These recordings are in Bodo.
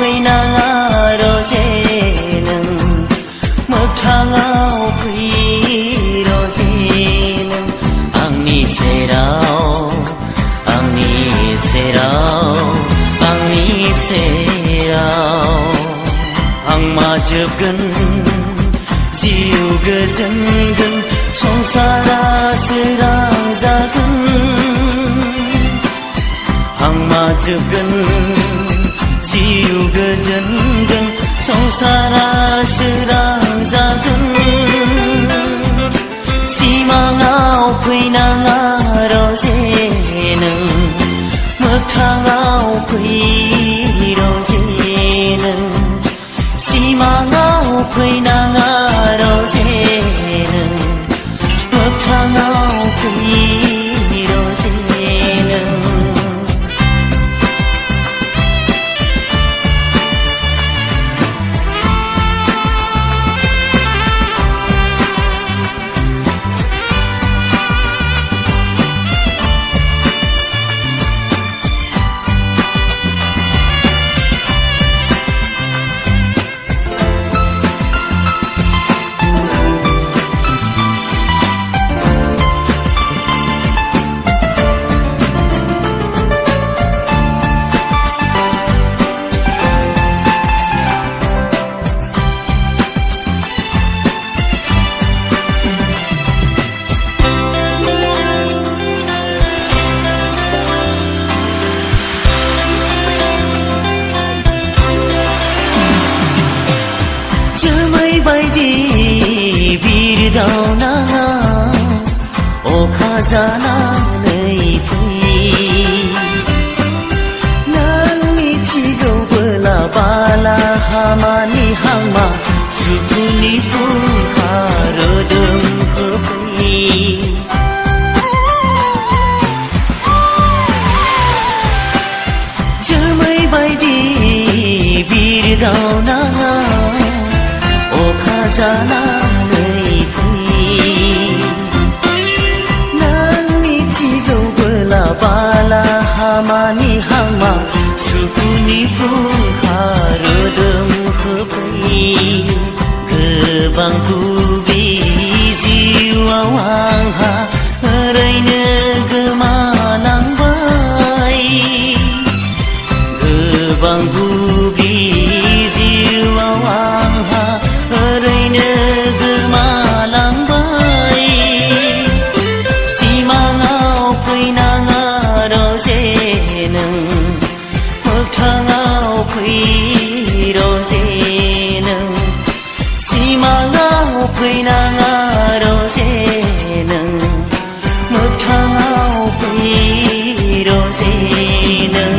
फैनाङा रजे नों मोगथाङाव फै रजे नों आंनि सेराव आंनि सेराव आंनि सेराव आं माजोबगोन जिउ गोजोनगोन संसारा सोरां जागोन आं माजोबगोन जिउ गोजोनगोन संसारा सोरां जागोन सिमाङाव फैनाङा रजे नों मोगथाङाव फै रजे नों सिमाङाव फैनाङा रजे नों मोगथाङाव फै रजे नों बायदि बिरदावनाङा अखा जानानै फै नों मिथिगौबोला बाला हामानि हांमा सुखुनि फुंखा रोदोम होफै जोमै बायदि बिरदावनाङा अखा जानानै फै नों मिथिगौबोला बाला हामानि हांमा सुखुनि फुंखा रोदोम होफै गोबां बुबि जिउआव आंहा ओरैनो गोमालांबाय गोबां बुबि जिउआव आंहा ओरैनो गोमालांबाय सिमाङाव फैनाङा रजे नों मोगथाङाव फै रजे नों सिमाङाव फैनाङा रजे नों मोगथाङाव फै रजे नों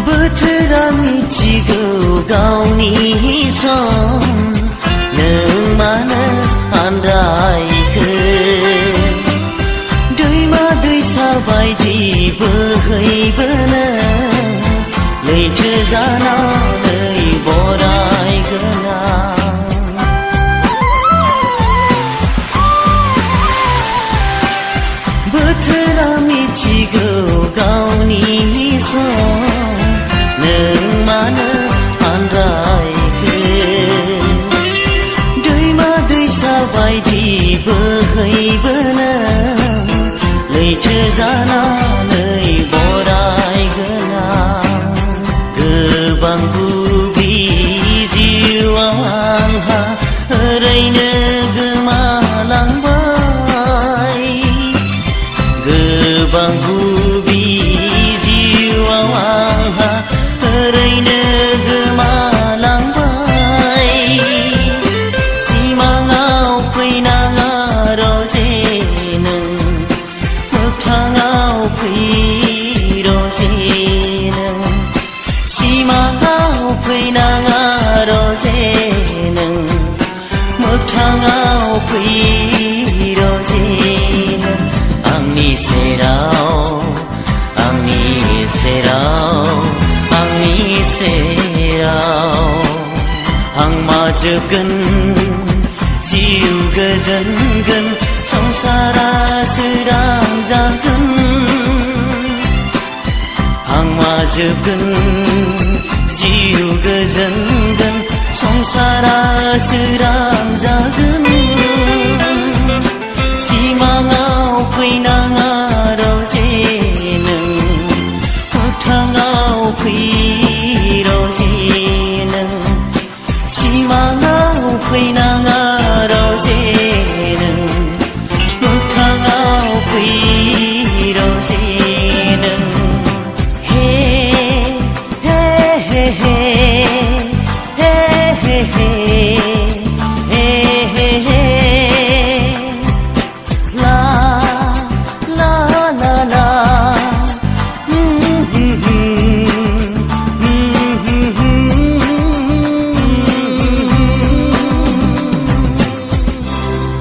बोथोरा मिथिगौ गावनि सम नों मानो आन्दायखो दैमा दैसा बायदि बोहैबोनो लैथो जानानै बरायगोना बोथोरा मिथिगौ गावनि सम नों मानो आन्दायखो दैमा दैसा बायदि बोहैबोनो लैथो जानानै बरायगोना गोबां बुबि जिउआव आंहा ओरैनो गोमालांबाय जोबगोन जिउ गोजोनगोन संसारा सोरां जागोन हांमा जोबगोन जिउ गोजोनगोन संसारा सोरां जागोन सिमाङाव फैनाङा रावजे नों मोगथाङाव फै रावजे नों सिमाङाव फैनाङा रावजे नों मोगथाङाव फै